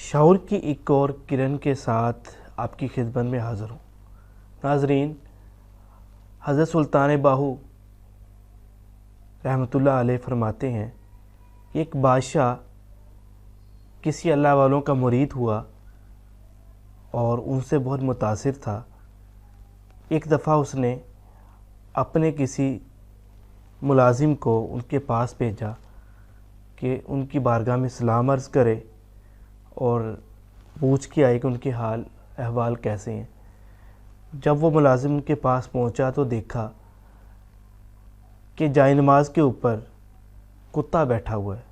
شعور کی ایک اور کرن کے ساتھ آپ کی خدمت میں حاضر ہوں۔ ناظرین، حضرت سلطان باہو رحمۃ اللہ علیہ فرماتے ہیں کہ ایک بادشاہ کسی اللہ والوں کا مرید ہوا اور ان سے بہت متاثر تھا۔ ایک دفعہ اس نے اپنے کسی ملازم کو ان کے پاس بھیجا کہ ان کی بارگاہ میں سلام عرض کرے اور پوچھ کے آئے کہ ان کے حال احوال کیسے ہیں۔ جب وہ ملازم ان کے پاس پہنچا تو دیکھا کہ جائے نماز کے اوپر کتا بیٹھا ہوا ہے۔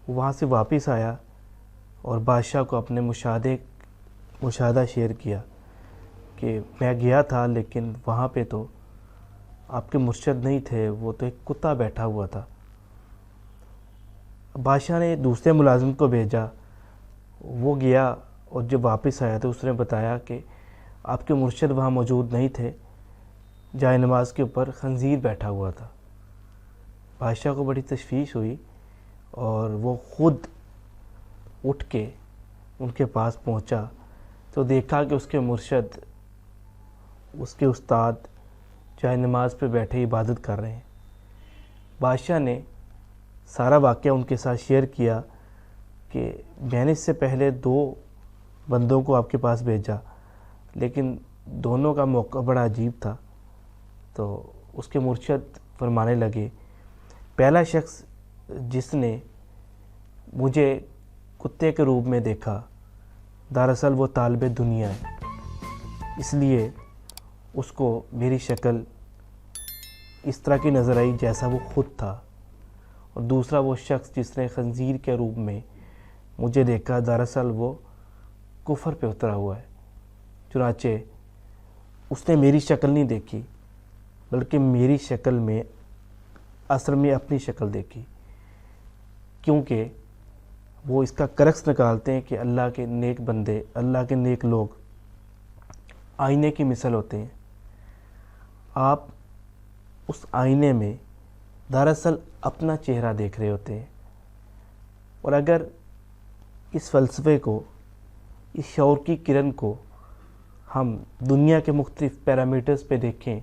وہاں سے واپس آیا اور بادشاہ کو اپنے مشاہدہ شیئر کیا کہ میں گیا تھا لیکن وہاں پہ تو آپ کے مرشد نہیں تھے، وہ تو ایک کتا بیٹھا ہوا تھا۔ بادشاہ نے دوسرے ملازم کو بھیجا، وہ گیا اور جب واپس آیا تو اس نے بتایا کہ آپ کے مرشد وہاں موجود نہیں تھے، جائے نماز کے اوپر خنزیر بیٹھا ہوا تھا۔ بادشاہ کو بڑی تشویش ہوئی اور وہ خود اٹھ کے ان کے پاس پہنچا تو دیکھا کہ اس کے مرشد، اس کے استاد جائے نماز پہ بیٹھے عبادت کر رہے ہیں۔ بادشاہ نے سارا واقعہ ان کے ساتھ شیئر کیا کہ میں نے اس سے پہلے 2 بندوں کو آپ کے پاس بھیجا لیکن دونوں کا موقع بڑا عجیب تھا۔ تو اس کے مرشد فرمانے لگے، پہلا شخص جس نے مجھے کتے کے روپ میں دیکھا دراصل وہ طالب دنیا ہے، اس لیے اس کو میری شکل اس طرح کی نظر آئی جیسا وہ خود تھا۔ اور دوسرا وہ شخص جس نے خنزیر کے روپ میں مجھے دیکھا دراصل وہ کفر پہ اترا ہوا ہے۔ چنانچہ اس نے میری شکل نہیں دیکھی بلکہ میری شکل میں اصل میں اپنی شکل دیکھی، کیونکہ وہ اس کا کرکس نکالتے ہیں کہ اللہ کے نیک بندے، اللہ کے نیک لوگ آئینے کی مثل ہوتے ہیں۔ آپ اس آئینے میں دراصل اپنا چہرہ دیکھ رہے ہوتے ہیں، اور اگر اس فلسفے کو، اس شعور کی کرن کو ہم دنیا کے مختلف پیرامیٹرز پہ دیکھیں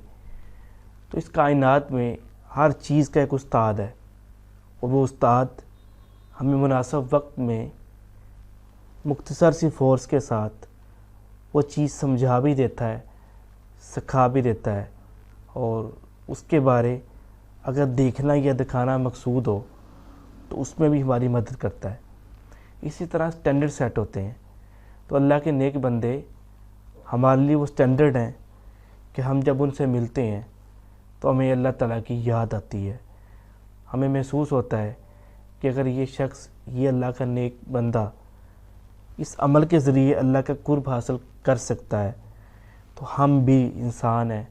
تو اس کائنات میں ہر چیز کا ایک استاد ہے، اور وہ استاد ہمیں مناسب وقت میں مختصر سی فورس کے ساتھ وہ چیز سمجھا بھی دیتا ہے، سکھا بھی دیتا ہے، اور اس کے بارے اگر دیکھنا یا دکھانا مقصود ہو تو اس میں بھی ہماری مدد کرتا ہے۔ اسی طرح سٹینڈرڈ سیٹ ہوتے ہیں، تو اللہ کے نیک بندے ہمارے لیے وہ سٹینڈرڈ ہیں کہ ہم جب ان سے ملتے ہیں تو ہمیں اللہ تعالیٰ کی یاد آتی ہے، ہمیں محسوس ہوتا ہے کہ اگر یہ شخص، یہ اللہ کا نیک بندہ اس عمل کے ذریعے اللہ کا قرب حاصل کر سکتا ہے تو ہم بھی انسان ہیں،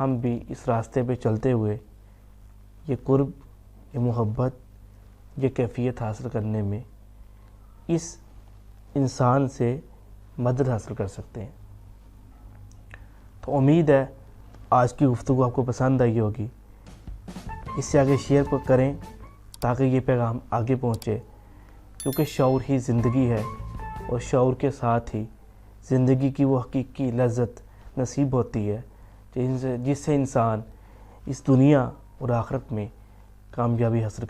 ہم بھی اس راستے پہ چلتے ہوئے یہ قرب، یہ محبت، یہ کیفیت حاصل کرنے میں اس انسان سے مدد حاصل کر سکتے ہیں۔ تو امید ہے آج کی گفتگو آپ کو پسند آئی ہوگی، اس سے آگے شیئر کو کریں تاکہ یہ پیغام آگے پہنچے، کیونکہ شعور ہی زندگی ہے، اور شعور کے ساتھ ہی زندگی کی وہ حقیقی لذت نصیب ہوتی ہے جس سے انسان اس دنیا اور آخرت میں کامیابی حاصل